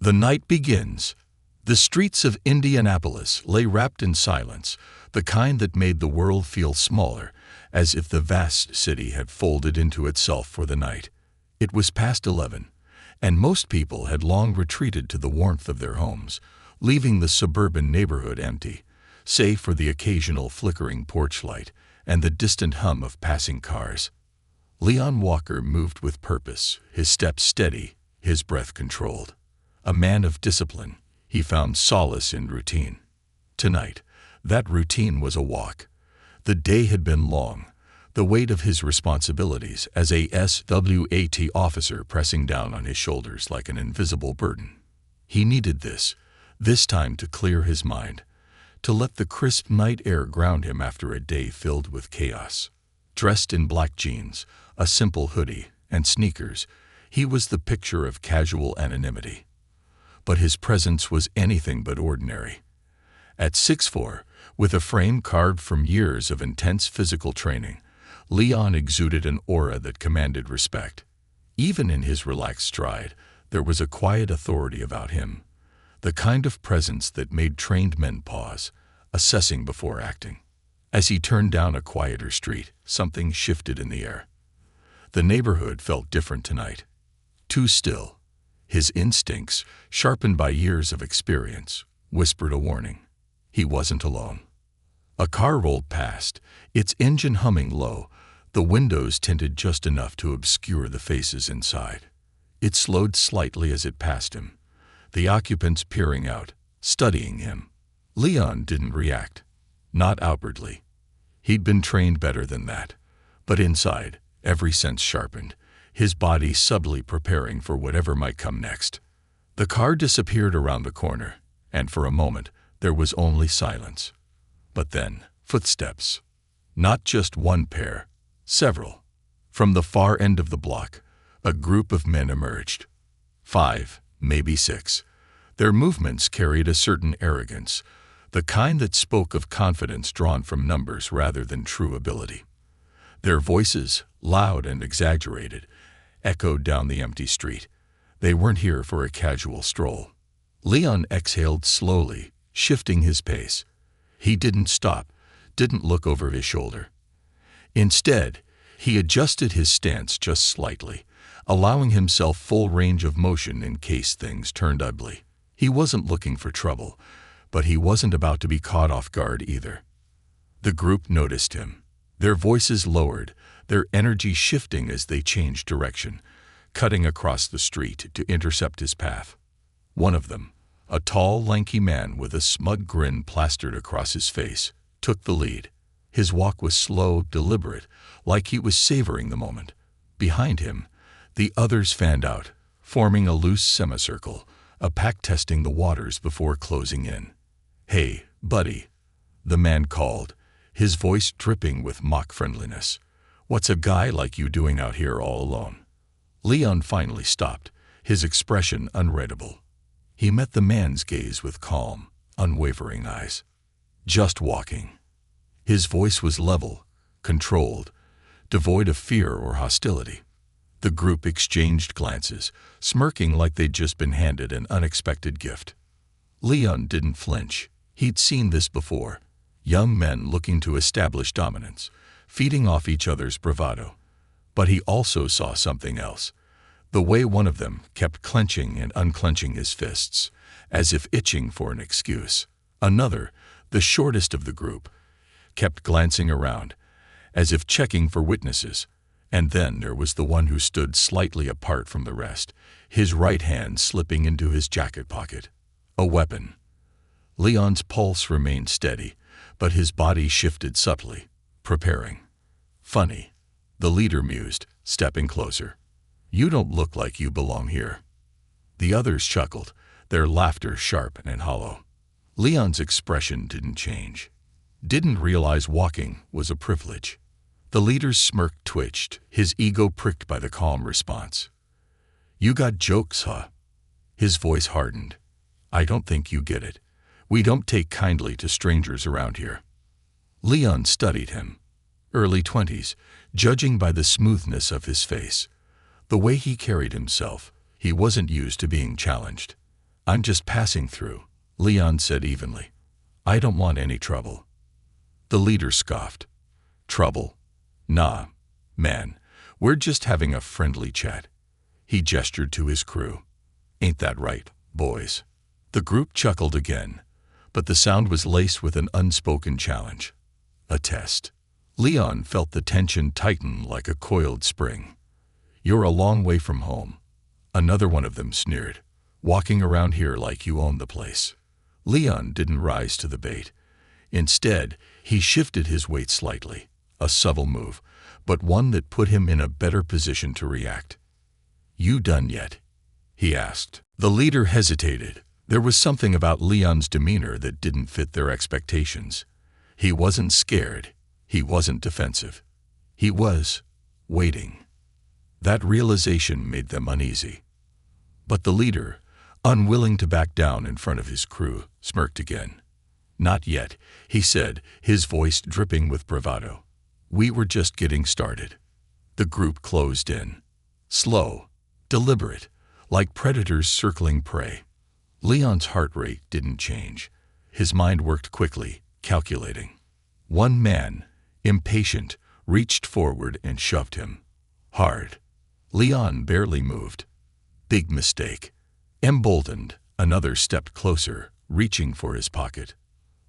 The night begins. The streets of Indianapolis lay wrapped in silence, the kind that made the world feel smaller, as if the vast city had folded into itself for the night. It was past 11, and most people had long retreated to the warmth of their homes, leaving the suburban neighborhood empty, save for the occasional flickering porch light and the distant hum of passing cars. Leon Walker moved with purpose, his steps steady, his breath controlled. A man of discipline, he found solace in routine. Tonight, that routine was a walk. The day had been long, the weight of his responsibilities as a S.W.A.T officer pressing down on his shoulders like an invisible burden. He needed this time to clear his mind, to let the crisp night air ground him after a day filled with chaos. Dressed in black jeans, a simple hoodie, and sneakers, he was the picture of casual anonymity. But his presence was anything but ordinary. At 6'4", with a frame carved from years of intense physical training, Leon exuded an aura that commanded respect. Even in his relaxed stride, there was a quiet authority about him, the kind of presence that made trained men pause, assessing before acting. As he turned down a quieter street, something shifted in the air. The neighborhood felt different tonight. Too still. His instincts, sharpened by years of experience, whispered a warning. He wasn't alone. A car rolled past, its engine humming low, the windows tinted just enough to obscure the faces inside. It slowed slightly as it passed him, the occupants peering out, studying him. Leon didn't react. Not outwardly. He'd been trained better than that. But inside, every sense sharpened, his body subtly preparing for whatever might come next. The car disappeared around the corner, and for a moment, there was only silence. But then, footsteps. Not just one pair, several. From the far end of the block, a group of men emerged. 5, maybe 6. Their movements carried a certain arrogance, the kind that spoke of confidence drawn from numbers rather than true ability. Their voices, loud and exaggerated, echoed down the empty street. They weren't here for a casual stroll. Leon exhaled slowly, shifting his pace. He didn't stop, didn't look over his shoulder. Instead, he adjusted his stance just slightly, allowing himself full range of motion in case things turned ugly. He wasn't looking for trouble, but he wasn't about to be caught off guard either. The group noticed him. Their voices lowered, their energy shifting as they changed direction, cutting across the street to intercept his path. One of them, a tall, lanky man with a smug grin plastered across his face, took the lead. His walk was slow, deliberate, like he was savoring the moment. Behind him, the others fanned out, forming a loose semicircle, a pack testing the waters before closing in. "Hey, buddy," the man called, his voice dripping with mock friendliness. "What's a guy like you doing out here all alone?" Leon finally stopped, his expression unreadable. He met the man's gaze with calm, unwavering eyes. "Just walking." His voice was level, controlled, devoid of fear or hostility. The group exchanged glances, smirking like they'd just been handed an unexpected gift. Leon didn't flinch. He'd seen this before. Young men looking to establish dominance, feeding off each other's bravado. But he also saw something else. The way one of them kept clenching and unclenching his fists, as if itching for an excuse. Another, the shortest of the group, kept glancing around, as if checking for witnesses. And then there was the one who stood slightly apart from the rest, his right hand slipping into his jacket pocket. A weapon. Leon's pulse remained steady, but his body shifted subtly, preparing. "Funny," the leader mused, stepping closer. "You don't look like you belong here." The others chuckled, their laughter sharp and hollow. Leon's expression didn't change. Didn't realize walking was a privilege. The leader's smirk twitched, his ego pricked by the calm response. "You got jokes, huh?" His voice hardened. "I don't think you get it. We don't take kindly to strangers around here." Leon studied him. Early 20s, judging by the smoothness of his face. The way he carried himself, he wasn't used to being challenged. I'm just passing through, Leon said evenly. I don't want any trouble. The leader scoffed. Trouble? Nah, man, we're just having a friendly chat. He gestured to his crew. Ain't that right, boys? The group chuckled again, but the sound was laced with an unspoken challenge. A test. Leon felt the tension tighten like a coiled spring. You're a long way from home. Another one of them sneered. Walking around here like you own the place. Leon didn't rise to the bait. Instead, he shifted his weight slightly, a subtle move, but one that put him in a better position to react. You done yet? He asked. The leader hesitated. There was something about Leon's demeanor that didn't fit their expectations. He wasn't scared. He wasn't defensive. He was waiting. That realization made them uneasy. But the leader, unwilling to back down in front of his crew, smirked again. Not yet, he said, his voice dripping with bravado. We were just getting started. The group closed in. Slow, deliberate, like predators circling prey. Leon's heart rate didn't change. His mind worked quickly, calculating. One man, impatient, reached forward and shoved him. Hard. Leon barely moved. Big mistake. Emboldened, another stepped closer, reaching for his pocket.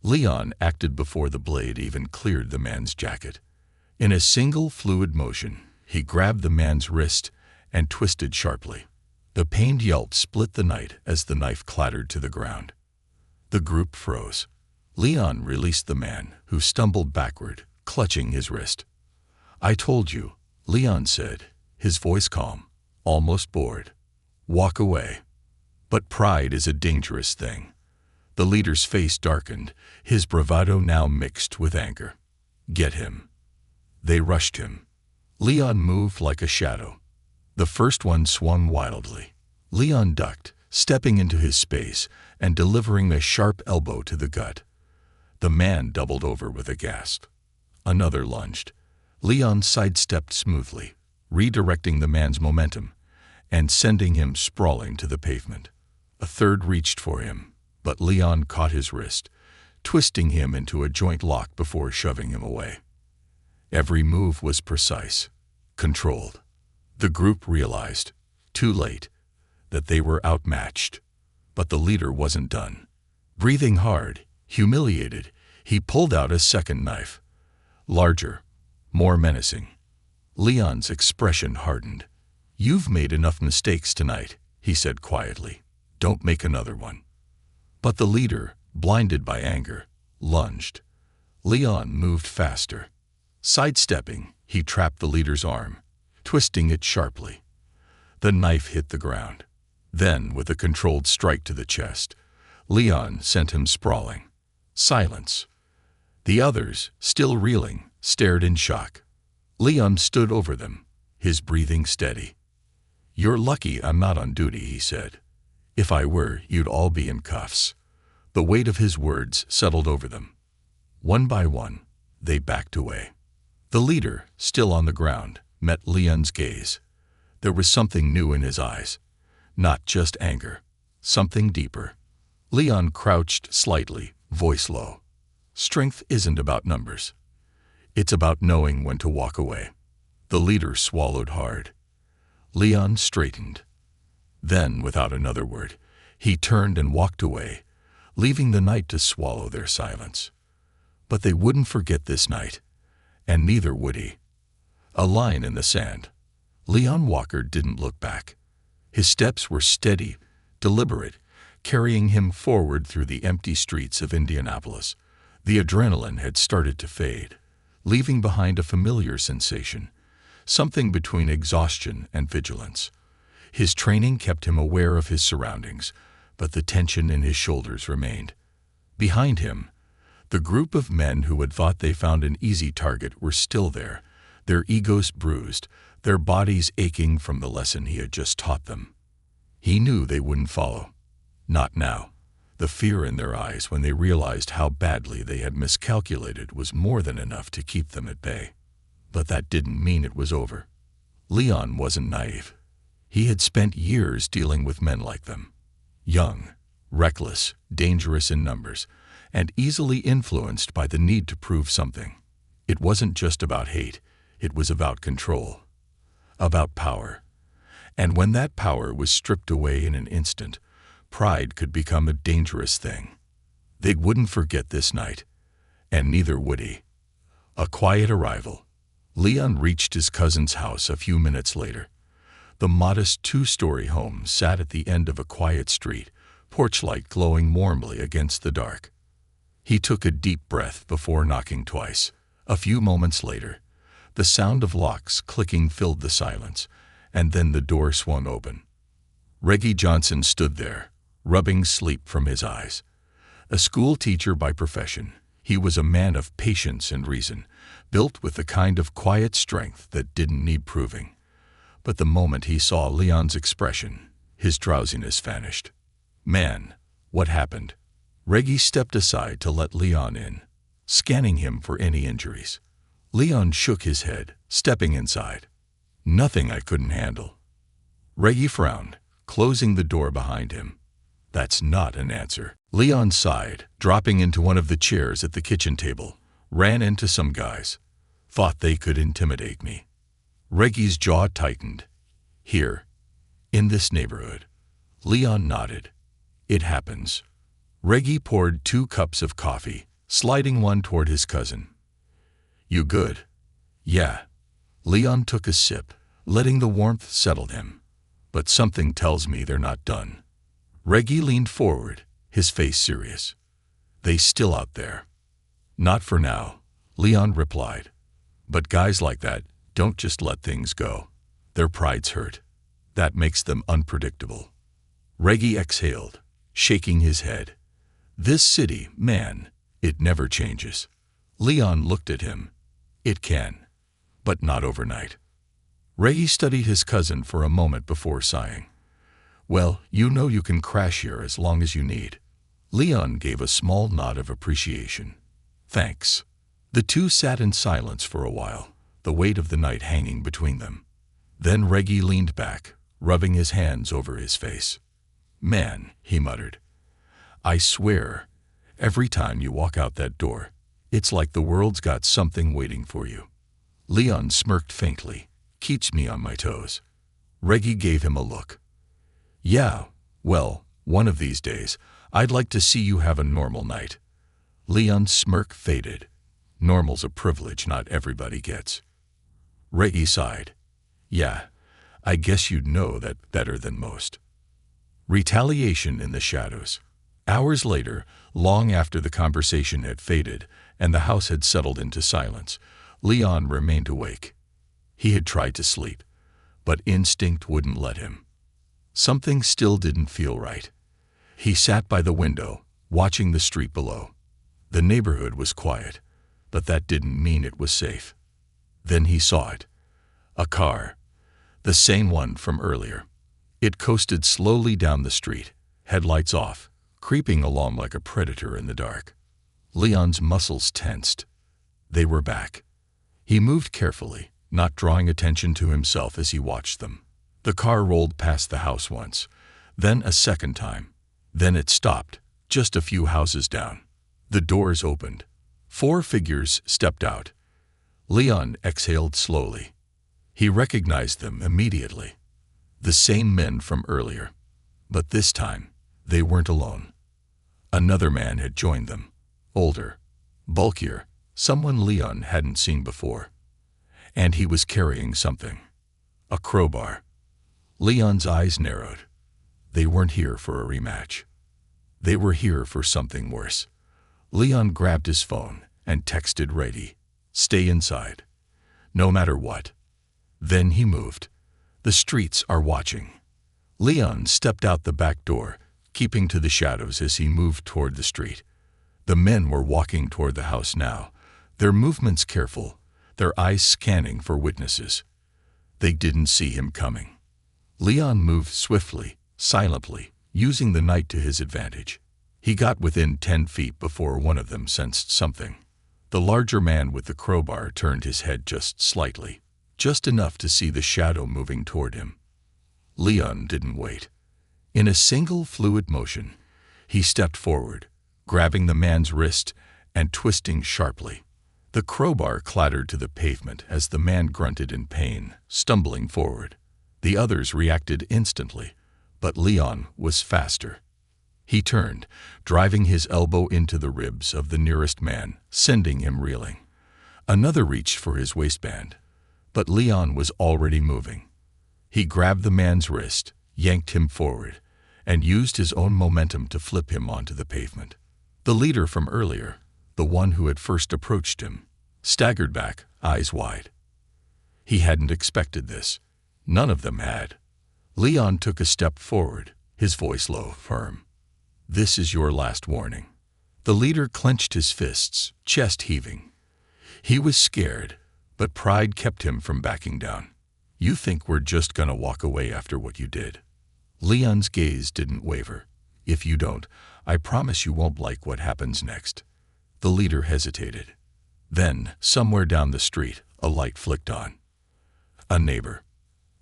Leon acted before the blade even cleared the man's jacket. In a single fluid motion, he grabbed the man's wrist and twisted sharply. The pained yelp split the night as the knife clattered to the ground. The group froze. Leon released the man, who stumbled backward, clutching his wrist. I told you, Leon said, his voice calm, almost bored. Walk away. But pride is a dangerous thing. The leader's face darkened, his bravado now mixed with anger. Get him. They rushed him. Leon moved like a shadow. The first one swung wildly. Leon ducked, stepping into his space and delivering a sharp elbow to the gut. The man doubled over with a gasp. Another lunged. Leon sidestepped smoothly, redirecting the man's momentum and sending him sprawling to the pavement. A third reached for him, but Leon caught his wrist, twisting him into a joint lock before shoving him away. Every move was precise, controlled. The group realized, too late, that they were outmatched. But the leader wasn't done. Breathing hard, humiliated, he pulled out a second knife. Larger, more menacing. Leon's expression hardened. You've made enough mistakes tonight, he said quietly. Don't make another one. But the leader, blinded by anger, lunged. Leon moved faster. Sidestepping, he trapped the leader's arm, twisting it sharply. The knife hit the ground. Then, with a controlled strike to the chest, Leon sent him sprawling. Silence. The others, still reeling, stared in shock. Leon stood over them, his breathing steady. You're lucky I'm not on duty, he said. If I were, you'd all be in cuffs. The weight of his words settled over them. One by one, they backed away. The leader, still on the ground, met Leon's gaze. There was something new in his eyes. Not just anger. Something deeper. Leon crouched slightly, voice low. Strength isn't about numbers. It's about knowing when to walk away. The leader swallowed hard. Leon straightened. Then, without another word, he turned and walked away, leaving the night to swallow their silence. But they wouldn't forget this night, and neither would he. A line in the sand. Leon Walker didn't look back. His steps were steady, deliberate, carrying him forward through the empty streets of Indianapolis. The adrenaline had started to fade, leaving behind a familiar sensation, something between exhaustion and vigilance. His training kept him aware of his surroundings, but the tension in his shoulders remained. Behind him, the group of men who had thought they found an easy target were still there, their egos bruised, their bodies aching from the lesson he had just taught them. He knew they wouldn't follow. Not now. The fear in their eyes when they realized how badly they had miscalculated was more than enough to keep them at bay. But that didn't mean it was over. Leon wasn't naive. He had spent years dealing with men like them. Young, reckless, dangerous in numbers, and easily influenced by the need to prove something. It wasn't just about hate, it was about control, about power. And when that power was stripped away in an instant, pride could become a dangerous thing. They wouldn't forget this night, and neither would he. A quiet arrival. Leon reached his cousin's house a few minutes later. The modest two-story home sat at the end of a quiet street, porch light glowing warmly against the dark. He took a deep breath before knocking twice. A few moments later, the sound of locks clicking filled the silence, and then the door swung open. Reggie Johnson stood there, rubbing sleep from his eyes. A school teacher by profession, he was a man of patience and reason, built with the kind of quiet strength that didn't need proving. But the moment he saw Leon's expression, his drowsiness vanished. "Man, what happened?" Reggie stepped aside to let Leon in, scanning him for any injuries. Leon shook his head, stepping inside. "Nothing I couldn't handle." Reggie frowned, closing the door behind him. "That's not an answer." Leon sighed, dropping into one of the chairs at the kitchen table. "Ran into some guys. Thought they could intimidate me." Reggie's jaw tightened. "Here, in this neighborhood?" Leon nodded. "It happens." Reggie poured 2 cups of coffee, sliding one toward his cousin. "You good?" "Yeah." Leon took a sip, letting the warmth settle him. "But something tells me they're not done." Reggie leaned forward, his face serious. "They still out there?" "Not for now," Leon replied. "But guys like that don't just let things go. Their pride's hurt. That makes them unpredictable." Reggie exhaled, shaking his head. "This city, man, it never changes." Leon looked at him. "It can, but not overnight." Reggie studied his cousin for a moment before sighing. "Well, you know you can crash here as long as you need." Leon gave a small nod of appreciation. "Thanks." The two sat in silence for a while, the weight of the night hanging between them. Then Reggie leaned back, rubbing his hands over his face. "Man," he muttered, "I swear, every time you walk out that door, it's like the world's got something waiting for you." Leon smirked faintly. "Keeps me on my toes." Reggie gave him a look. "Yeah, well, one of these days, I'd like to see you have a normal night." Leon's smirk faded. "Normal's a privilege not everybody gets." Reggie sighed. "Yeah, I guess you'd know that better than most." Retaliation in the shadows. Hours later, long after the conversation had faded and the house had settled into silence, Leon remained awake. He had tried to sleep, but instinct wouldn't let him. Something still didn't feel right. He sat by the window, watching the street below. The neighborhood was quiet, but that didn't mean it was safe. Then he saw it. A car. The same one from earlier. It coasted slowly down the street, headlights off, creeping along like a predator in the dark. Leon's muscles tensed. They were back. He moved carefully, not drawing attention to himself as he watched them. The car rolled past the house once, then a second time. Then it stopped, just a few houses down. The doors opened. 4 figures stepped out. Leon exhaled slowly. He recognized them immediately. The same men from earlier. But this time, they weren't alone. Another man had joined them. Older, bulkier, someone Leon hadn't seen before. And he was carrying something. A crowbar. Leon's eyes narrowed. They weren't here for a rematch. They were here for something worse. Leon grabbed his phone and texted Reggie, "Stay inside. No matter what." Then he moved. "The streets are watching." Leon stepped out the back door, keeping to the shadows as he moved toward the street. The men were walking toward the house now, their movements careful, their eyes scanning for witnesses. They didn't see him coming. Leon moved swiftly, silently, using the night to his advantage. He got within 10 feet before one of them sensed something. The larger man with the crowbar turned his head just slightly, just enough to see the shadow moving toward him. Leon didn't wait. In a single fluid motion, He stepped forward, grabbing the man's wrist and twisting sharply. The crowbar clattered to the pavement as the man grunted in pain, stumbling forward. The others reacted instantly, but Leon was faster. He turned, driving his elbow into the ribs of the nearest man, sending him reeling. Another reached for his waistband, but Leon was already moving. He grabbed the man's wrist, yanked him forward, and used his own momentum to flip him onto the pavement. The leader from earlier, the one who had first approached him, staggered back, eyes wide. He hadn't expected this. None of them had. Leon took a step forward, his voice low, firm. "This is your last warning." The leader clenched his fists, chest heaving. He was scared, but pride kept him from backing down. "You think we're just gonna walk away after what you did?" Leon's gaze didn't waver. "If you don't, I promise you won't like what happens next." The leader hesitated. Then, somewhere down the street, a light flicked on. A neighbor.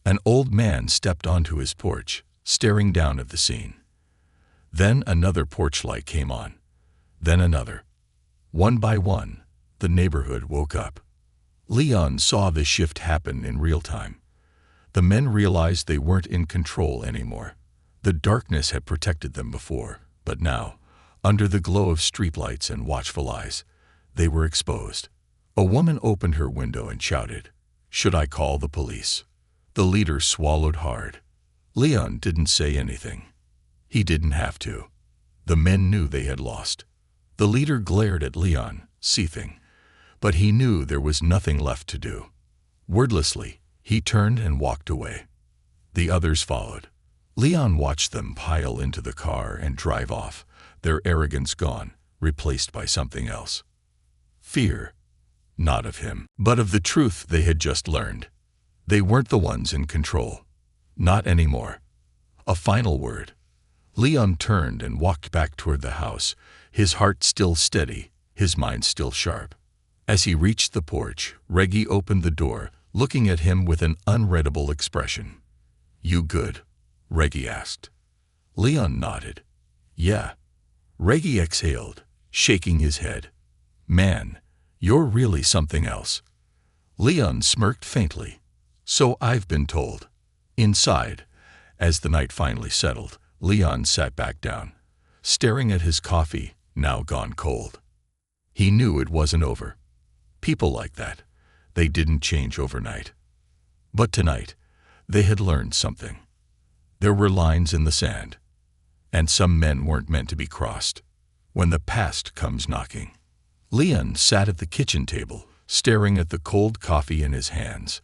An old man stepped onto his porch, staring down at the scene. Then another porch light came on. Then another. One by one, the neighborhood woke up. Leon saw the shift happen in real time. The men realized they weren't in control anymore. The darkness had protected them before, but now, under the glow of streetlights and watchful eyes, they were exposed. A woman opened her window and shouted, "Should I call the police?" The leader swallowed hard. Leon didn't say anything. He didn't have to. The men knew they had lost. The leader glared at Leon, seething, but he knew there was nothing left to do. Wordlessly, he turned and walked away. The others followed. Leon watched them pile into the car and drive off, their arrogance gone, replaced by something else. Fear. Not of him, but of the truth they had just learned. They weren't the ones in control. Not anymore. A final word. Leon turned and walked back toward the house, his heart still steady, his mind still sharp. As he reached the porch, Reggie opened the door, looking at him with an unreadable expression. "You good?" Reggie asked. Leon nodded. "Yeah." Reggie exhaled, shaking his head. "Man, you're really something else." Leon smirked faintly. "So I've been told." Inside, as the night finally settled, Leon sat back down, staring at his coffee, now gone cold. He knew it wasn't over. People like that, they didn't change overnight. But tonight, they had learned something. There were lines in the sand, and some men weren't meant to be crossed. When the past comes knocking. Leon sat at the kitchen table, staring at the cold coffee in his hands.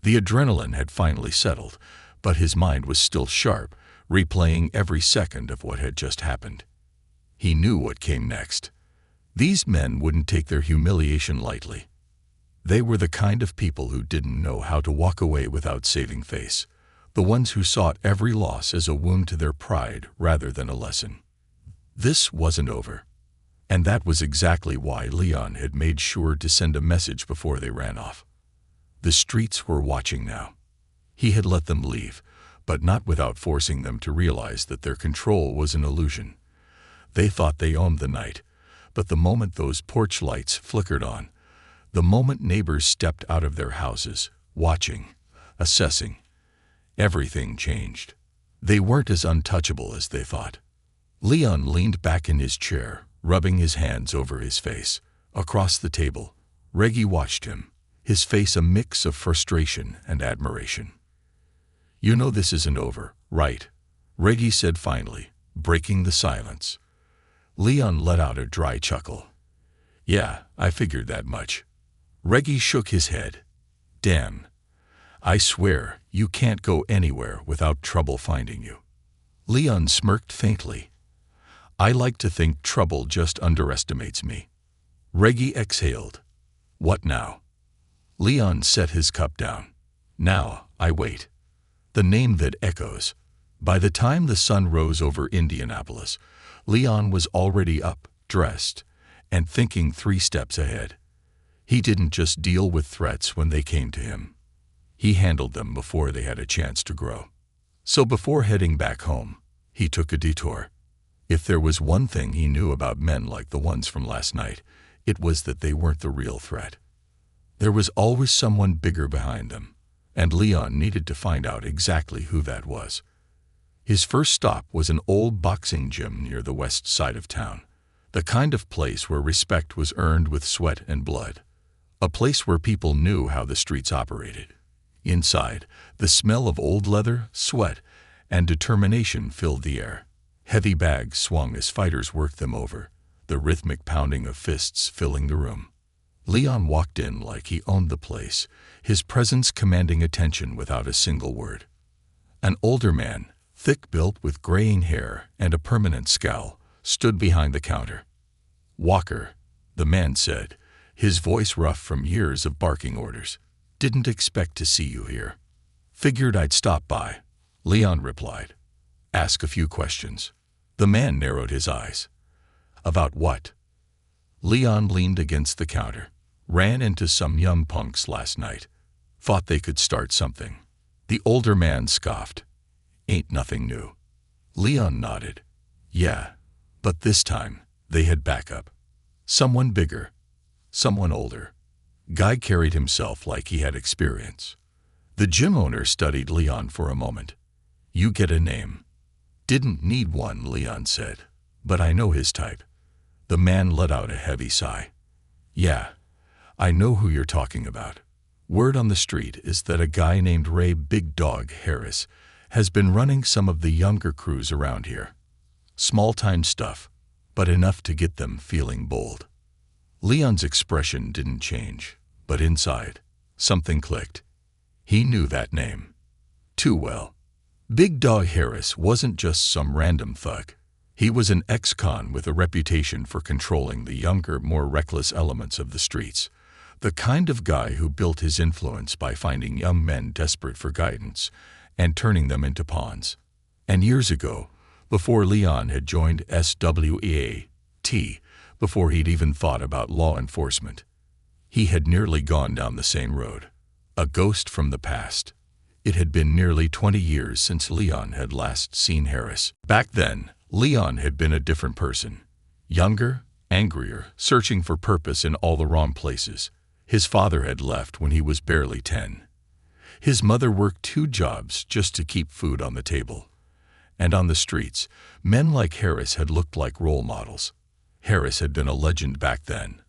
The adrenaline had finally settled, but his mind was still sharp, replaying every second of what had just happened. He knew what came next. These men wouldn't take their humiliation lightly. They were the kind of people who didn't know how to walk away without saving face, the ones who sought every loss as a wound to their pride rather than a lesson. This wasn't over. And that was exactly why Leon had made sure to send a message before they ran off. The streets were watching now. He had let them leave, but not without forcing them to realize that their control was an illusion. They thought they owned the night, but the moment those porch lights flickered on, the moment neighbors stepped out of their houses, watching, assessing, everything changed. They weren't as untouchable as they thought. Leon leaned back in his chair, rubbing his hands over his face. Across the table, Reggie watched him, his face a mix of frustration and admiration. "You know this isn't over, right?" Reggie said finally, breaking the silence. Leon let out a dry chuckle. "Yeah, I figured that much." Reggie shook his head. "Damn. I swear you can't go anywhere without trouble finding you." Leon smirked faintly. "I like to think trouble just underestimates me." Reggie exhaled. "What now?" Leon set his cup down. "Now, I wait." The name that echoes. By the time the sun rose over Indianapolis, Leon was already up, dressed, and thinking 3 steps ahead. He didn't just deal with threats when they came to him. He handled them before they had a chance to grow. So before heading back home, he took a detour. If there was one thing he knew about men like the ones from last night, it was that they weren't the real threat. There was always someone bigger behind them, and Leon needed to find out exactly who that was. His first stop was an old boxing gym near the west side of town, the kind of place where respect was earned with sweat and blood, a place where people knew how the streets operated. Inside, the smell of old leather, sweat, and determination filled the air. Heavy bags swung as fighters worked them over, the rhythmic pounding of fists filling the room. Leon walked in like he owned the place, his presence commanding attention without a single word. An older man, thick-built with graying hair and a permanent scowl, stood behind the counter. "Walker," the man said, his voice rough from years of barking orders. "Didn't expect to see you here." "Figured I'd stop by," Leon replied. "Ask a few questions." The man narrowed his eyes. "About what?" Leon leaned against the counter. "Ran into some young punks last night. Thought they could start something." The older man scoffed. "Ain't nothing new." Leon nodded. "Yeah, but this time they had backup. Someone bigger, someone older." Guy carried himself like he had experience. The gym owner studied Leon for a moment. "You get a name." "Didn't need one," Leon said, "but I know his type." The man let out a heavy sigh. "Yeah, I know who you're talking about. Word on the street is that a guy named Ray Big Dog Harris has been running some of the younger crews around here. Small-time stuff, but enough to get them feeling bold." Leon's expression didn't change, but inside, something clicked. He knew that name too well. Big Dog Harris wasn't just some random thug. He was an ex-con with a reputation for controlling the younger, more reckless elements of the streets, the kind of guy who built his influence by finding young men desperate for guidance and turning them into pawns. And years ago, before Leon had joined S.W.A.T, before he'd even thought about law enforcement, he had nearly gone down the same road. A ghost from the past. It had been nearly 20 years since Leon had last seen Harris. Back then, Leon had been a different person. Younger, angrier, searching for purpose in all the wrong places. His father had left when he was barely 10. His mother worked 2 jobs just to keep food on the table. And on the streets, men like Harris had looked like role models. Harris had been a legend back then.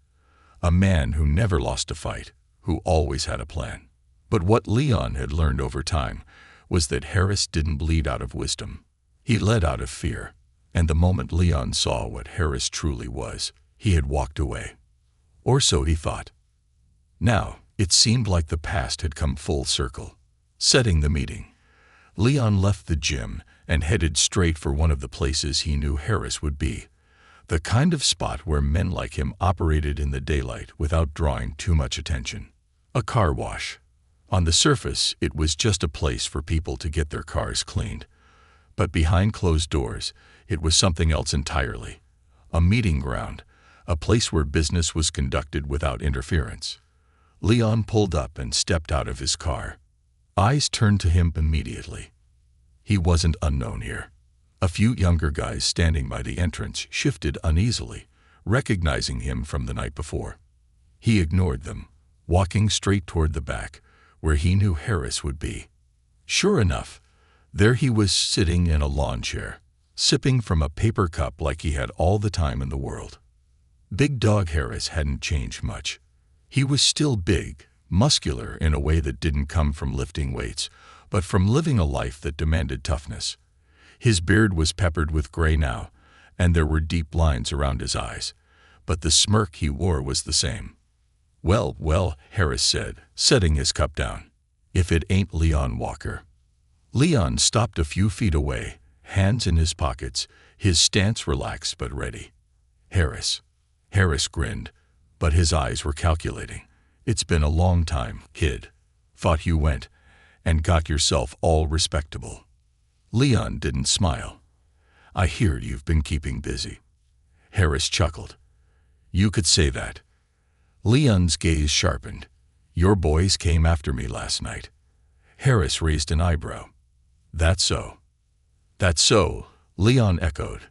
A man who never lost a fight, who always had a plan. But what Leon had learned over time was that Harris didn't bleed out of wisdom. He led out of fear. And the moment Leon saw what Harris truly was, he had walked away. Or so he thought. Now, it seemed like the past had come full circle. Setting the meeting, Leon left the gym and headed straight for one of the places he knew Harris would be. The kind of spot where men like him operated in the daylight without drawing too much attention. A car wash. On the surface, it was just a place for people to get their cars cleaned. But behind closed doors, it was something else entirely. A meeting ground, a place where business was conducted without interference. Leon pulled up and stepped out of his car. Eyes turned to him immediately. He wasn't unknown here. A few younger guys standing by the entrance shifted uneasily, recognizing him from the night before. He ignored them, walking straight toward the back, where he knew Harris would be. Sure enough, there he was sitting in a lawn chair, sipping from a paper cup like he had all the time in the world. Big Dog Harris hadn't changed much. He was still big, muscular in a way that didn't come from lifting weights, but from living a life that demanded toughness. His beard was peppered with gray now, and there were deep lines around his eyes, but the smirk he wore was the same. "Well, well," Harris said, setting his cup down. "If it ain't Leon Walker." Leon stopped a few feet away, hands in his pockets, his stance relaxed but ready. "Harris." Harris grinned, but his eyes were calculating. "It's been a long time, kid. Thought you went and got yourself all respectable." Leon didn't smile. "I hear you've been keeping busy." Harris chuckled. "You could say that." Leon's gaze sharpened. "Your boys came after me last night." Harris raised an eyebrow. "That's so." "That's so," Leon echoed.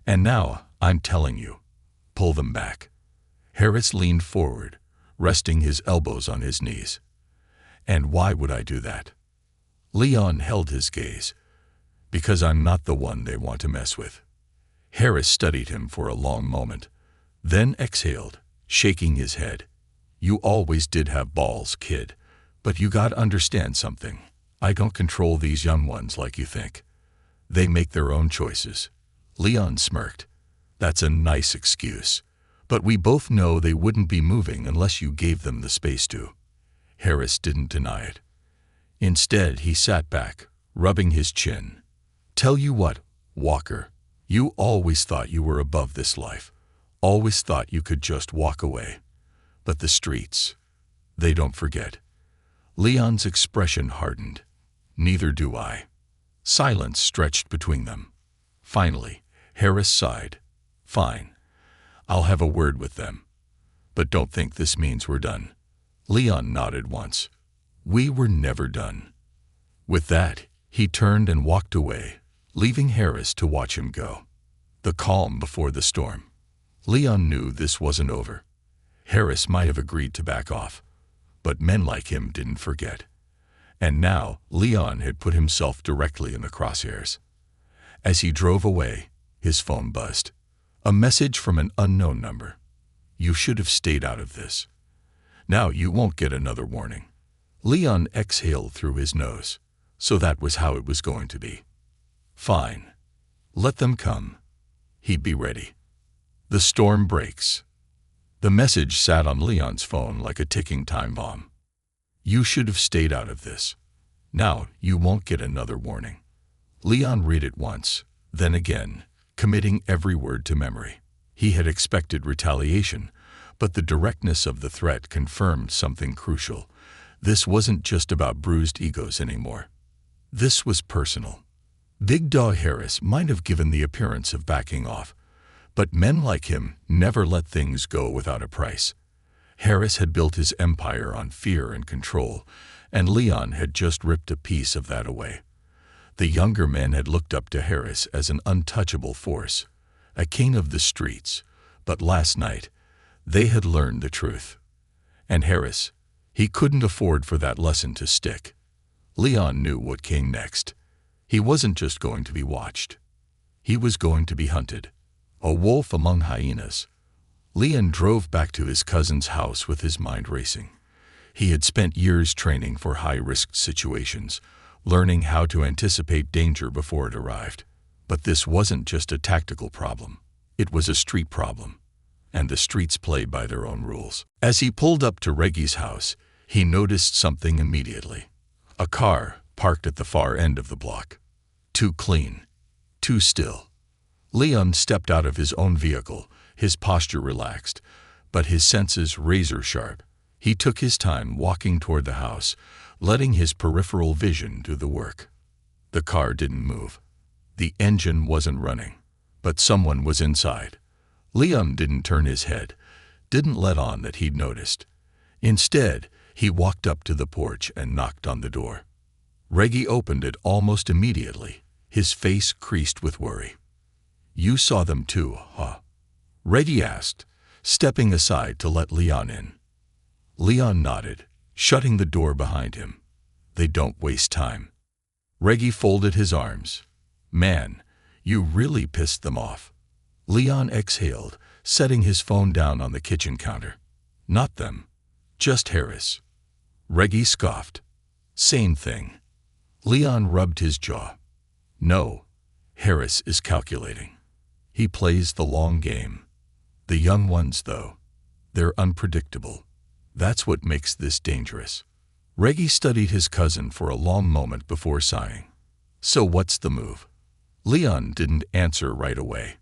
And now, I'm telling you, pull them back. Harris leaned forward, resting his elbows on his knees. And why would I do that? Leon held his gaze. Because I'm not the one they want to mess with. Harris studied him for a long moment, then exhaled, shaking his head. You always did have balls, kid, but you gotta understand something. I don't control these young ones like you think. They make their own choices. Leon smirked. That's a nice excuse, but we both know they wouldn't be moving unless you gave them the space to. Harris didn't deny it. Instead, he sat back, rubbing his chin. Tell you what, Walker, you always thought you were above this life. Always thought you could just walk away. But the streets, they don't forget. Leon's expression hardened. Neither do I. Silence stretched between them. Finally, Harris sighed. Fine. I'll have a word with them. But don't think this means we're done. Leon nodded once. We were never done. With that, he turned and walked away, leaving Harris to watch him go. The calm before the storm. Leon knew this wasn't over. Harris might have agreed to back off, but men like him didn't forget. And now, Leon had put himself directly in the crosshairs. As he drove away, his phone buzzed. A message from an unknown number. You should have stayed out of this. Now you won't get another warning. Leon exhaled through his nose. So that was how it was going to be. Fine. Let them come. He'd be ready. The storm breaks. The message sat on Leon's phone like a ticking time bomb. You should have stayed out of this. Now you won't get another warning. Leon read it once, then again, committing every word to memory. He had expected retaliation, but the directness of the threat confirmed something crucial. This wasn't just about bruised egos anymore. This was personal. Big Dog Harris might have given the appearance of backing off, but men like him never let things go without a price. Harris had built his empire on fear and control, and Leon had just ripped a piece of that away. The younger men had looked up to Harris as an untouchable force, a king of the streets, but last night, they had learned the truth. And Harris, he couldn't afford for that lesson to stick. Leon knew what came next. He wasn't just going to be watched. He was going to be hunted. A wolf among hyenas. Leon drove back to his cousin's house with his mind racing. He had spent years training for high-risk situations, learning how to anticipate danger before it arrived. But this wasn't just a tactical problem. It was a street problem. And the streets play by their own rules. As he pulled up to Reggie's house, he noticed something immediately. A car parked at the far end of the block. Too clean. Too still. Leon stepped out of his own vehicle, his posture relaxed, but his senses razor-sharp. He took his time walking toward the house, letting his peripheral vision do the work. The car didn't move. The engine wasn't running, but someone was inside. Leon didn't turn his head, didn't let on that he'd noticed. Instead, he walked up to the porch and knocked on the door. Reggie opened it almost immediately, his face creased with worry. You saw them too, huh? Reggie asked, stepping aside to let Leon in. Leon nodded, shutting the door behind him. They don't waste time. Reggie folded his arms. Man, you really pissed them off. Leon exhaled, setting his phone down on the kitchen counter. Not them. Just Harris. Reggie scoffed. Same thing. Leon rubbed his jaw. No, Harris is calculating. He plays the long game. The young ones, though, they're unpredictable. That's what makes this dangerous. Reggie studied his cousin for a long moment before sighing. So what's the move? Leon didn't answer right away.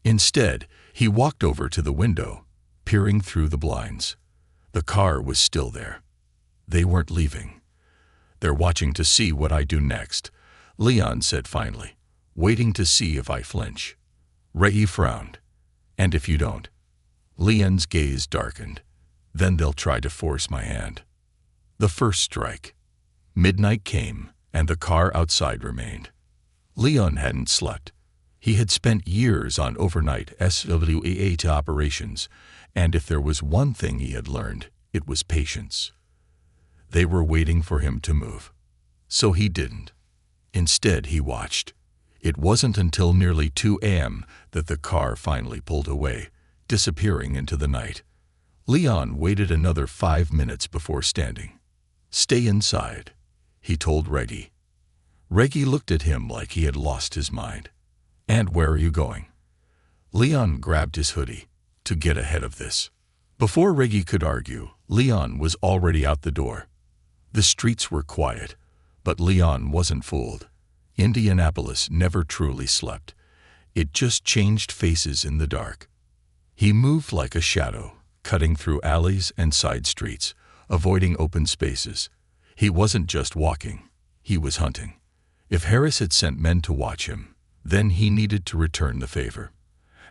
Instead, he walked over to the window, peering through the blinds. The car was still there. They weren't leaving. They're watching to see what I do next, Leon said finally, waiting to see if I flinch. Reggie frowned. And if you don't? Leon's gaze darkened. Then they'll try to force my hand. The first strike. Midnight came, and the car outside remained. Leon hadn't slept. He had spent years on overnight S.W.A.T operations, and if there was one thing he had learned, it was patience. They were waiting for him to move. So he didn't. Instead, he watched. It wasn't until nearly 2 a.m. that the car finally pulled away, disappearing into the night. Leon waited another 5 minutes before standing. "Stay inside," he told Reggie. Reggie looked at him like he had lost his mind. "And where are you going?" Leon grabbed his hoodie. "To get ahead of this." Before Reggie could argue, Leon was already out the door. The streets were quiet, but Leon wasn't fooled. Indianapolis never truly slept. It just changed faces in the dark. He moved like a shadow, cutting through alleys and side streets, avoiding open spaces. He wasn't just walking, he was hunting. If Harris had sent men to watch him, then he needed to return the favor.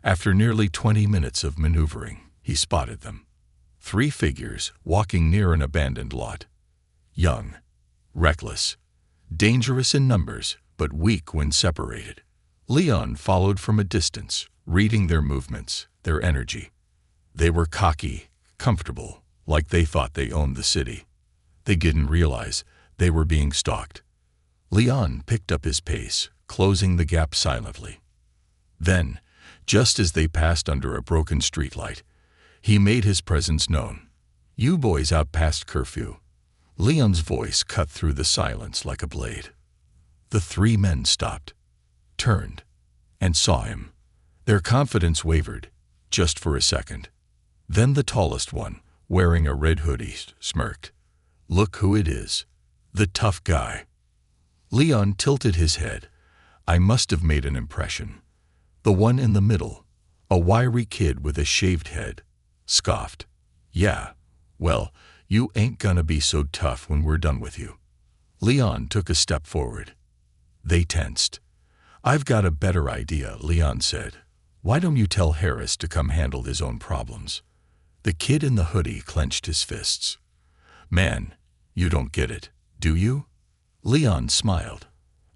After nearly 20 minutes of maneuvering, he spotted them. 3 figures walking near an abandoned lot. Young, reckless, dangerous in numbers, but weak when separated. Leon followed from a distance, reading their movements, their energy. They were cocky, comfortable, like they thought they owned the city. They didn't realize they were being stalked. Leon picked up his pace, closing the gap silently. Then, just as they passed under a broken streetlight, he made his presence known. "You boys out past curfew." Leon's voice cut through the silence like a blade. The 3 men stopped, turned, and saw him. Their confidence wavered, just for a second. Then the tallest one, wearing a red hoodie, smirked. "Look who it is. The tough guy." Leon tilted his head. "I must have made an impression." The one in the middle, a wiry kid with a shaved head, scoffed. "Yeah, well, you ain't gonna be so tough when we're done with you." Leon took a step forward. They tensed. "I've got a better idea," Leon said. "Why don't you tell Harris to come handle his own problems?" The kid in the hoodie clenched his fists. "Man, you don't get it, do you?" Leon smiled.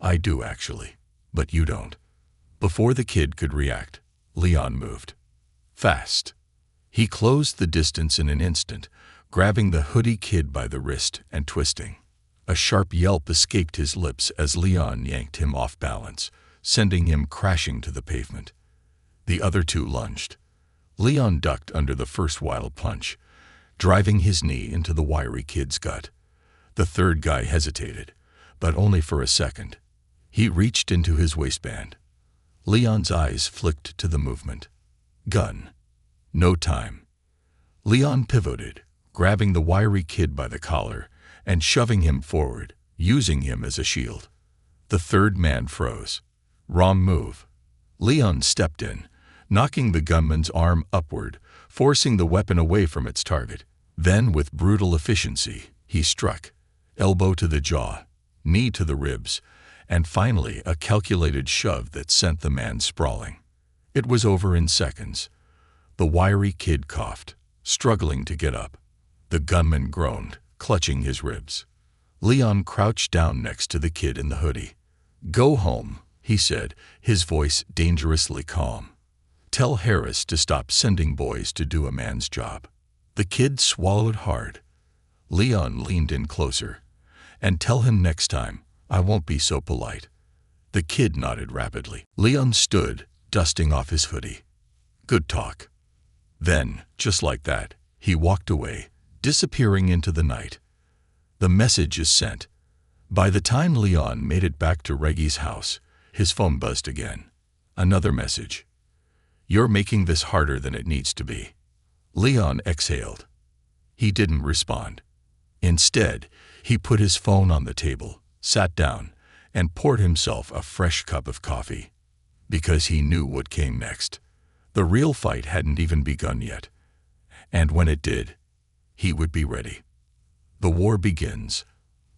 "I do, actually, but you don't." Before the kid could react, Leon moved. Fast. He closed the distance in an instant, grabbing the hoodie kid by the wrist and twisting. A sharp yelp escaped his lips as Leon yanked him off balance, sending him crashing to the pavement. The other 2 lunged. Leon ducked under the first wild punch, driving his knee into the wiry kid's gut. The 3rd guy hesitated, but only for a second. He reached into his waistband. Leon's eyes flicked to the movement. Gun. No time. Leon pivoted, grabbing the wiry kid by the collar and shoving him forward, using him as a shield. The 3rd man froze. Wrong move. Leon stepped in, knocking the gunman's arm upward, forcing the weapon away from its target. Then, with brutal efficiency, he struck. Elbow to the jaw, knee to the ribs, and finally a calculated shove that sent the man sprawling. It was over in seconds. The wiry kid coughed, struggling to get up. The gunman groaned, clutching his ribs. Leon crouched down next to the kid in the hoodie. "Go home," he said, his voice dangerously calm. "Tell Harris to stop sending boys to do a man's job." The kid swallowed hard. Leon leaned in closer. "And tell him next time, I won't be so polite." The kid nodded rapidly. Leon stood, dusting off his hoodie. "Good talk." Then, just like that, he walked away, disappearing into the night. The message is sent. By the time Leon made it back to Reggie's house, his phone buzzed again. Another message. "You're making this harder than it needs to be." Leon exhaled. He didn't respond. Instead, he put his phone on the table, sat down, and poured himself a fresh cup of coffee. Because he knew what came next. The real fight hadn't even begun yet. And when it did, he would be ready. The war begins.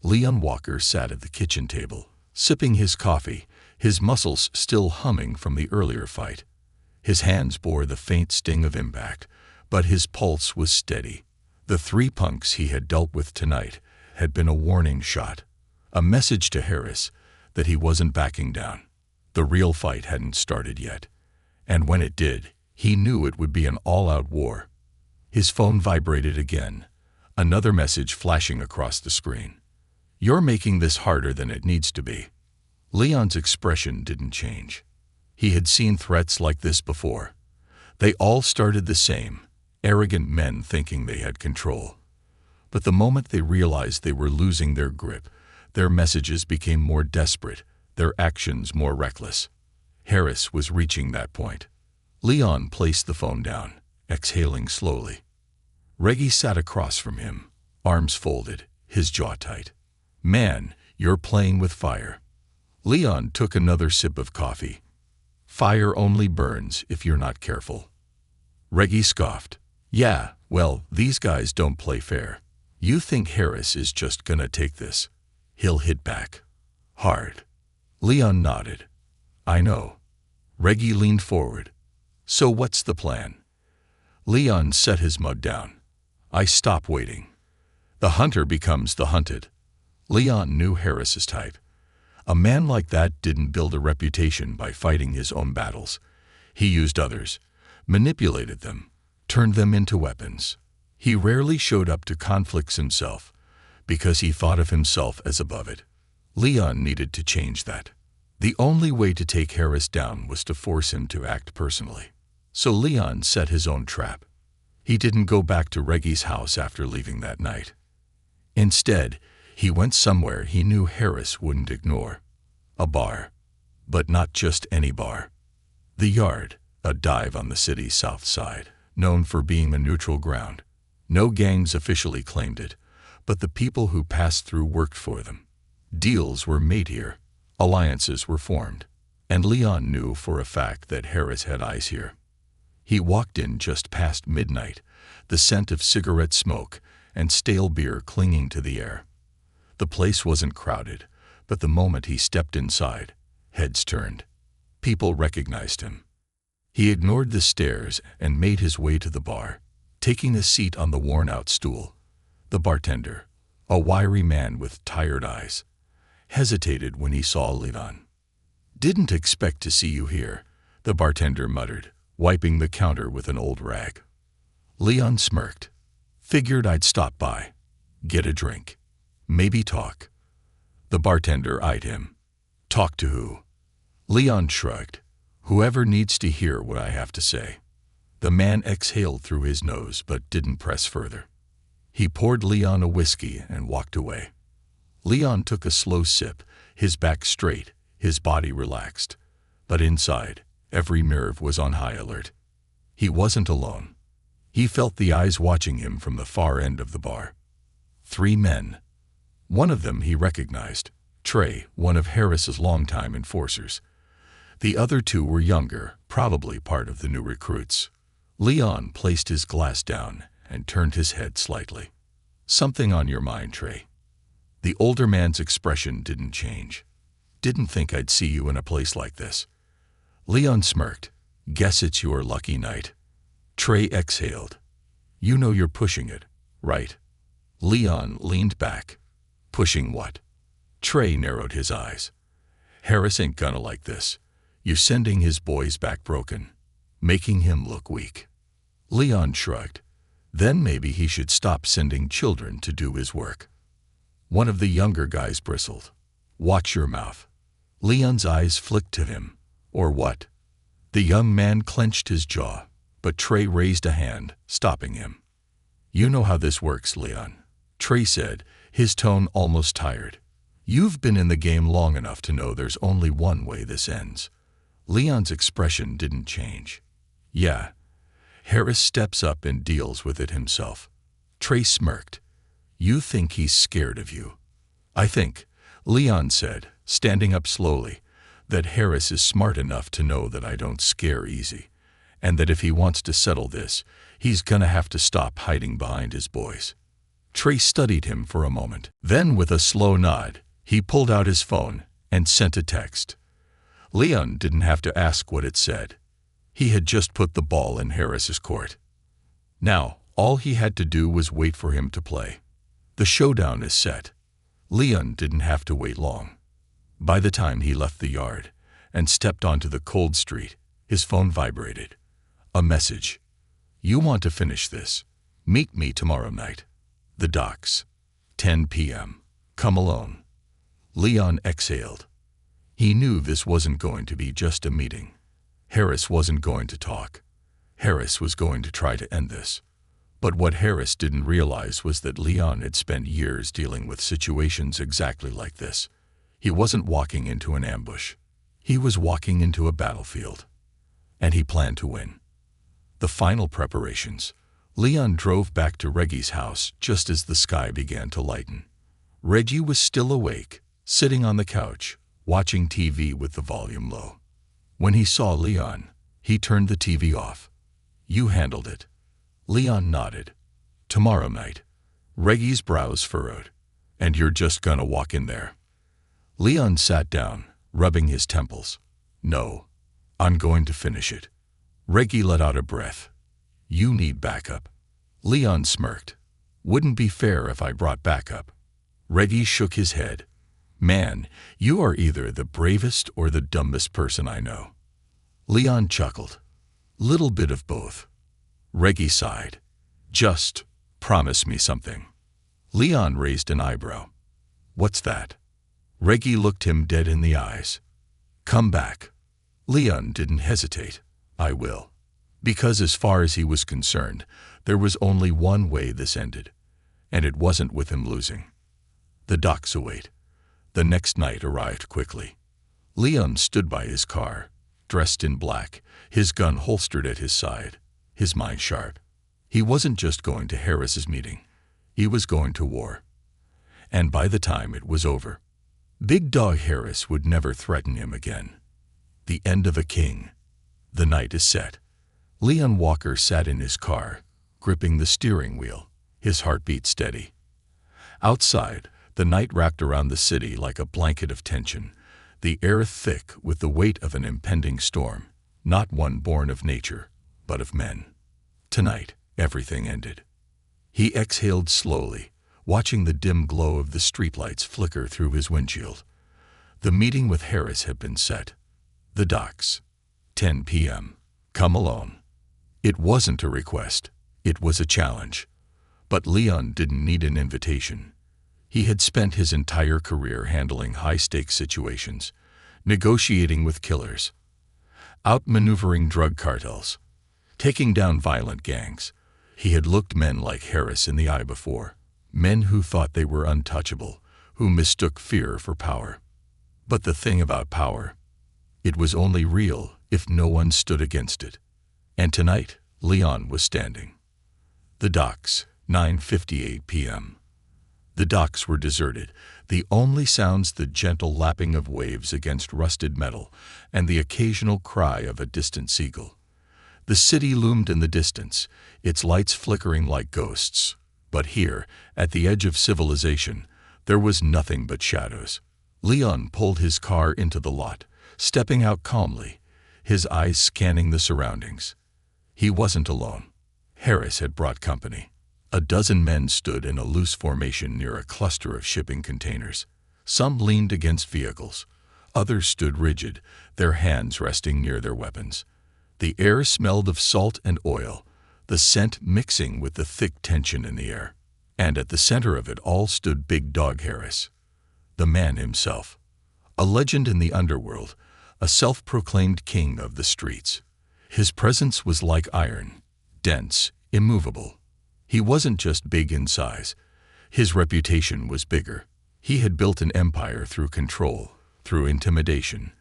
Leon Walker sat at the kitchen table, sipping his coffee, his muscles still humming from the earlier fight. His hands bore the faint sting of impact, but his pulse was steady. The 3 punks he had dealt with tonight had been a warning shot, a message to Harris that he wasn't backing down. The real fight hadn't started yet, and when it did, he knew it would be an all-out war. His phone vibrated again, another message flashing across the screen. "You're making this harder than it needs to be." Leon's expression didn't change. He had seen threats like this before. They all started the same, arrogant men thinking they had control. But the moment they realized they were losing their grip, their messages became more desperate, their actions more reckless. Harris was reaching that point. Leon placed the phone down, exhaling slowly. Reggie sat across from him, arms folded, his jaw tight. "Man, you're playing with fire." Leon took another sip of coffee. "Fire only burns if you're not careful." Reggie scoffed. "Yeah, well, these guys don't play fair. You think Harris is just gonna take this? He'll hit back. Hard." Leon nodded. "I know." Reggie leaned forward. "So what's the plan?" Leon set his mug down. "I stop waiting. The hunter becomes the hunted." Leon knew Harris's type. A man like that didn't build a reputation by fighting his own battles. He used others, manipulated them, turned them into weapons. He rarely showed up to conflicts himself, because he thought of himself as above it. Leon needed to change that. The only way to take Harris down was to force him to act personally. So Leon set his own trap. He didn't go back to Reggie's house after leaving that night. Instead, he went somewhere he knew Harris wouldn't ignore. A bar. But not just any bar. The Yard, a dive on the city's south side, known for being a neutral ground. No gangs officially claimed it, but the people who passed through worked for them. Deals were made here. Alliances were formed. And Leon knew for a fact that Harris had eyes here. He walked in just past midnight, the scent of cigarette smoke and stale beer clinging to the air. The place wasn't crowded, but the moment he stepped inside, heads turned. People recognized him. He ignored the stares and made his way to the bar, taking a seat on the worn-out stool. The bartender, a wiry man with tired eyes, hesitated when he saw Leon. "Didn't expect to see you here," the bartender muttered, wiping the counter with an old rag. Leon smirked. "Figured I'd stop by. Get a drink. Maybe talk." The bartender eyed him. "Talk to who?" Leon shrugged. "Whoever needs to hear what I have to say." The man exhaled through his nose but didn't press further. He poured Leon a whiskey and walked away. Leon took a slow sip, his back straight, his body relaxed. But inside, every nerve was on high alert. He wasn't alone. He felt the eyes watching him from the far end of the bar. 3 men. One of them he recognized, Trey, one of Harris's longtime enforcers. The other 2 were younger, probably part of the new recruits. Leon placed his glass down and turned his head slightly. "Something on your mind, Trey?" The older man's expression didn't change. "Didn't think I'd see you in a place like this." Leon smirked. "Guess it's your lucky night." Trey exhaled. "You know you're pushing it, right?" Leon leaned back. "Pushing what?" Trey narrowed his eyes. "Harris ain't gonna like this. You're sending his boys back broken, making him look weak." Leon shrugged. Then maybe he should stop sending children to do his work. One of the younger guys bristled. "Watch your mouth." Leon's eyes flicked to him. "Or what?" The young man clenched his jaw, but Trey raised a hand, stopping him. "You know how this works, Leon," Trey said, his tone almost tired. "You've been in the game long enough to know there's only one way this ends." Leon's expression didn't change. "Yeah. Harris steps up and deals with it himself." Trey smirked. "You think he's scared of you?" "I think," Leon said, standing up slowly, "that Harris is smart enough to know that I don't scare easy, and that if he wants to settle this, he's gonna have to stop hiding behind his boys." Trey studied him for a moment. Then, with a slow nod, he pulled out his phone and sent a text. Leon didn't have to ask what it said. He had just put the ball in Harris's court. Now, all he had to do was wait for him to play. The showdown is set. Leon didn't have to wait long. By the time he left the Yard, and stepped onto the cold street. His phone vibrated. A message. You want to finish this? Meet me tomorrow night. The docks. 10 p.m. Come alone. Leon exhaled. He knew this wasn't going to be just a meeting. Harris wasn't going to talk. Harris was going to try to end this. But what Harris didn't realize was that Leon had spent years dealing with situations exactly like this. He wasn't walking into an ambush. He was walking into a battlefield. And he planned to win. The final preparations. Leon drove back to Reggie's house just as the sky began to lighten. Reggie was still awake, sitting on the couch, watching TV with the volume low. When he saw Leon, he turned the TV off. You handled it. Leon nodded. Tomorrow night. Reggie's brows furrowed. And you're just gonna walk in there? Leon sat down, rubbing his temples. No. I'm going to finish it. Reggie let out a breath. You need backup. Leon smirked. Wouldn't be fair if I brought backup. Reggie shook his head. Man, you are either the bravest or the dumbest person I know. Leon chuckled. Little bit of both. Reggie sighed. Just promise me something. Leon raised an eyebrow. What's that? Reggie looked him dead in the eyes. Come back. Leon didn't hesitate. I will. Because as far as he was concerned, there was only one way this ended. And it wasn't with him losing. The docks await. The next night arrived quickly. Leon stood by his car, dressed in black, his gun holstered at his side, his mind sharp. He wasn't just going to Harris's meeting. He was going to war. And by the time it was over, Big Dog Harris would never threaten him again. The end of a king. The night is set. Leon Walker sat in his car, gripping the steering wheel, his heartbeat steady. Outside, the night wrapped around the city like a blanket of tension, the air thick with the weight of an impending storm, not one born of nature, but of men. Tonight, everything ended. He exhaled slowly, watching the dim glow of the streetlights flicker through his windshield. The meeting with Harris had been set. The docks. 10 p.m. Come alone. It wasn't a request. It was a challenge. But Leon didn't need an invitation. He had spent his entire career handling high-stakes situations, negotiating with killers, outmaneuvering drug cartels, taking down violent gangs. He had looked men like Harris in the eye before, men who thought they were untouchable, who mistook fear for power. But the thing about power, it was only real if no one stood against it. And tonight, Leon was standing. The docks, 9:58 p.m. The docks were deserted, the only sounds the gentle lapping of waves against rusted metal and the occasional cry of a distant seagull. The city loomed in the distance, its lights flickering like ghosts. But here, at the edge of civilization, there was nothing but shadows. Leon pulled his car into the lot, stepping out calmly, his eyes scanning the surroundings. He wasn't alone. Harris had brought company. A dozen men stood in a loose formation near a cluster of shipping containers. Some leaned against vehicles. Others stood rigid, their hands resting near their weapons. The air smelled of salt and oil, the scent mixing with the thick tension in the air. And at the center of it all stood Big Dog Harris, the man himself. A legend in the underworld, a self-proclaimed king of the streets. His presence was like iron, dense, immovable. He wasn't just big in size. His reputation was bigger. He had built an empire through control, through intimidation,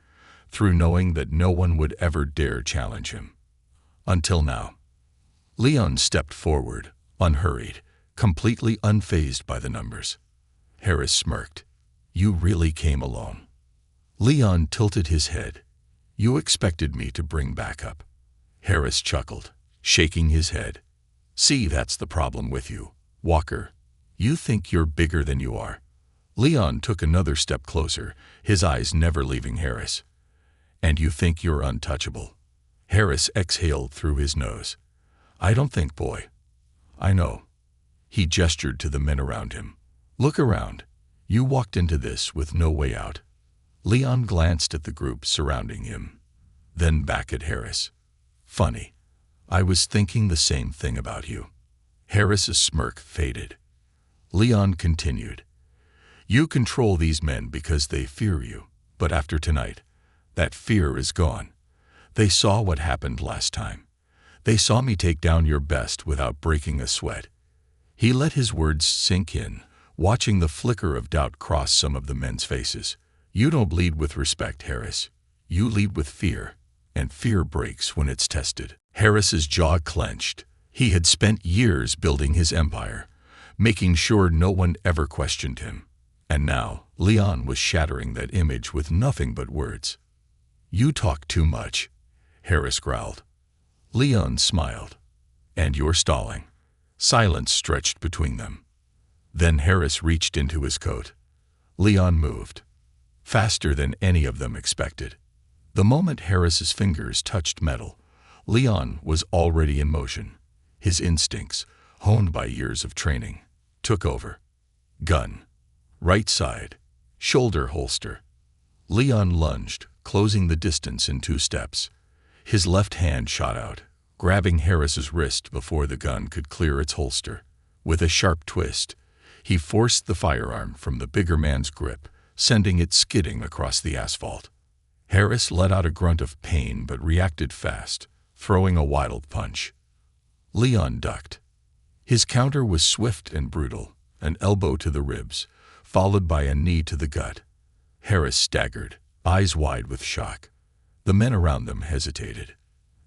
through knowing that no one would ever dare challenge him. Until now. Leon stepped forward, unhurried, completely unfazed by the numbers. Harris smirked. You really came alone. Leon tilted his head. You expected me to bring backup. Harris chuckled, shaking his head. See, that's the problem with you, Walker. You think you're bigger than you are. Leon took another step closer, his eyes never leaving Harris. And you think you're untouchable. Harris exhaled through his nose. I don't think, boy. I know. He gestured to the men around him. Look around. You walked into this with no way out. Leon glanced at the group surrounding him, then back at Harris. Funny. I was thinking the same thing about you. Harris's smirk faded. Leon continued. You control these men because they fear you, but after tonight, that fear is gone. They saw what happened last time. They saw me take down your best without breaking a sweat. He let his words sink in, watching the flicker of doubt cross some of the men's faces. You don't lead with respect, Harris. You lead with fear, and fear breaks when it's tested. Harris's jaw clenched. He had spent years building his empire, making sure no one ever questioned him. And now, Leon was shattering that image with nothing but words. You talk too much, Harris growled. Leon smiled. And you're stalling. Silence stretched between them. Then Harris reached into his coat. Leon moved. Faster than any of them expected. The moment Harris's fingers touched metal, Leon was already in motion. His instincts, honed by years of training, took over. Gun. Right side. Shoulder holster. Leon lunged, closing the distance in 2 steps. His left hand shot out, grabbing Harris's wrist before the gun could clear its holster. With a sharp twist, he forced the firearm from the bigger man's grip, sending it skidding across the asphalt. Harris let out a grunt of pain but reacted fast, throwing a wild punch. Leon ducked. His counter was swift and brutal, an elbow to the ribs, followed by a knee to the gut. Harris staggered, eyes wide with shock. The men around them hesitated.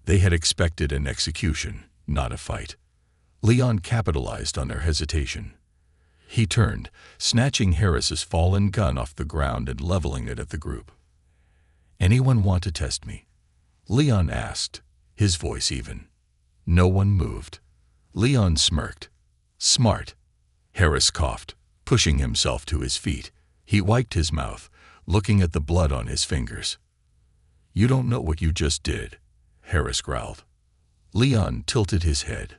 They had expected an execution, not a fight. Leon capitalized on their hesitation. He turned, snatching Harris's fallen gun off the ground and leveling it at the group. Anyone want to test me? Leon asked, his voice even. No one moved. Leon smirked. Smart. Harris coughed, pushing himself to his feet. He wiped his mouth, looking at the blood on his fingers. You don't know what you just did, Harris growled. Leon tilted his head.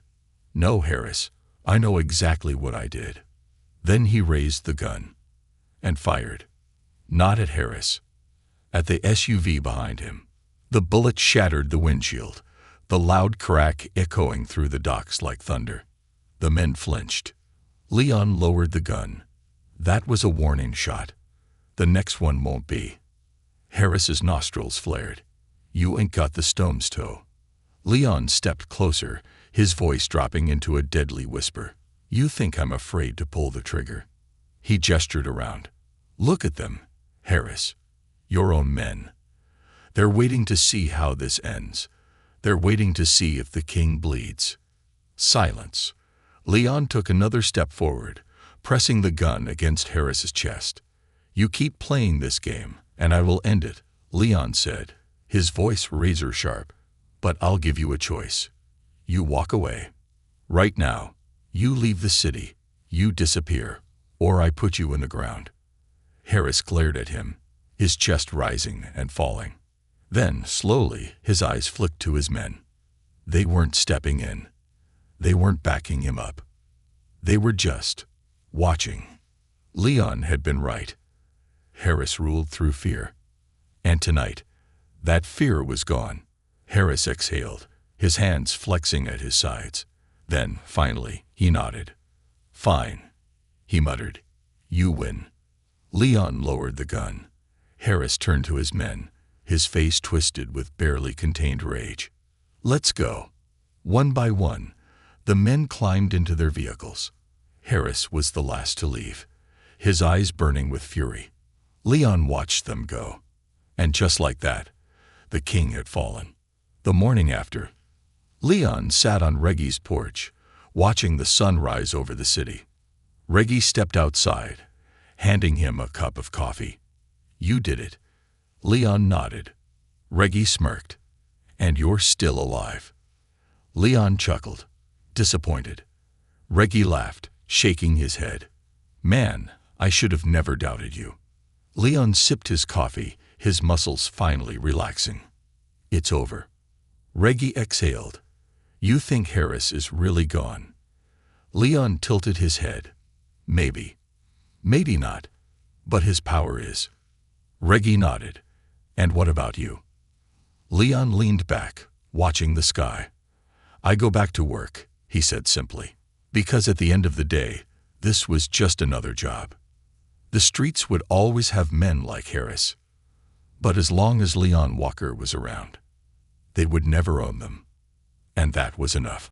No, Harris, I know exactly what I did. Then he raised the gun and fired. Not at Harris. At the SUV behind him. The bullet shattered the windshield, the loud crack echoing through the docks like thunder. The men flinched. Leon lowered the gun. That was a warning shot. The next one won't be. Harris's nostrils flared. You ain't got the stone's toe. Leon stepped closer, his voice dropping into a deadly whisper. You think I'm afraid to pull the trigger? He gestured around. Look at them, Harris. Your own men. They're waiting to see how this ends. They're waiting to see if the king bleeds. Silence. Leon took another step forward, pressing the gun against Harris's chest. You keep playing this game, and I will end it, Leon said, his voice razor sharp. But I'll give you a choice. You walk away. Right now. You leave the city. You disappear. Or I put you in the ground. Harris glared at him, his chest rising and falling. Then, slowly, his eyes flicked to his men. They weren't stepping in. They weren't backing him up. They were just watching. Leon had been right. Harris ruled through fear. And tonight, that fear was gone. Harris exhaled, his hands flexing at his sides. Then, finally, he nodded. Fine, he muttered. You win. Leon lowered the gun. Harris turned to his men, his face twisted with barely contained rage. Let's go. One by one, the men climbed into their vehicles. Harris was the last to leave, his eyes burning with fury. Leon watched them go. And just like that, the king had fallen. The morning after, Leon sat on Reggie's porch, watching the sun rise over the city. Reggie stepped outside, handing him a cup of coffee. You did it. Leon nodded. Reggie smirked. And you're still alive. Leon chuckled, disappointed. Reggie laughed, shaking his head. Man, I should have never doubted you. Leon sipped his coffee, his muscles finally relaxing. It's over. Reggie exhaled. You think Harris is really gone? Leon tilted his head. Maybe. Maybe not. But his power is. Reggie nodded. "And what about you?" Leon leaned back, watching the sky. "I go back to work," he said simply. Because at the end of the day, this was just another job. The streets would always have men like Harris. But as long as Leon Walker was around, they would never own them. And that was enough.